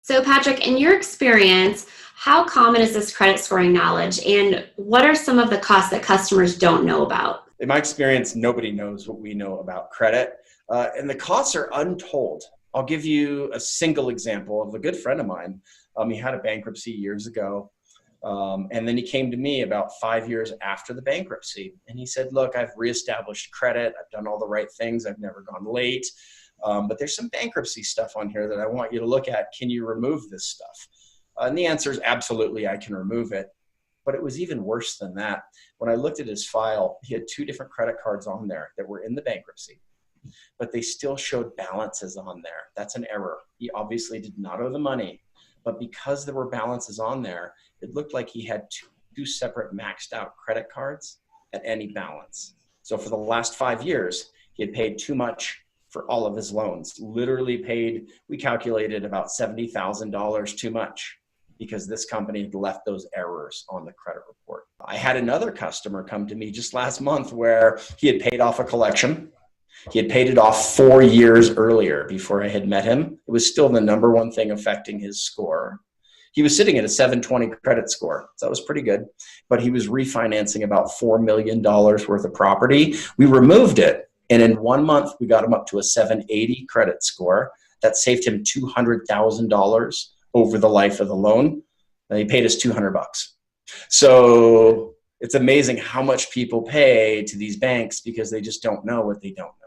So, Patrick, in your experience, how common is this credit scoring knowledge, and what are some of the costs that customers don't know about? In my experience, nobody knows what we know about credit, and the costs are untold. I'll give you a single example of a good friend of mine. He had a bankruptcy years ago, and then he came to me about 5 years after the bankruptcy, and he said, look, I've reestablished credit. I've done all the right things. I've never gone late, but there's some bankruptcy stuff on here that I want you to look at. Can you remove this stuff? And the answer is absolutely, I can remove it. But it was even worse than that. When I looked at his file, he had two different credit cards on there that were in the bankruptcy, but they still showed balances on there. That's an error. He obviously did not owe the money, but because there were balances on there, it looked like he had two separate maxed out credit cards at any balance. So for the last 5 years, he had paid too much for all of his loans, literally paid, we calculated about $70,000 too much, because this company had left those errors on the credit report. I had another customer come to me just last month where he had paid off a collection. He had paid it off 4 years earlier before I had met him. It was still the number one thing affecting his score. He was sitting at a 720 credit score, so that was pretty good, but he was refinancing about $4 million worth of property. We removed it, and in 1 month, we got him up to a 780 credit score. That saved him $200,000 over the life of the loan. And he paid us $200. So it's amazing how much people pay to these banks because they just don't know what they don't know.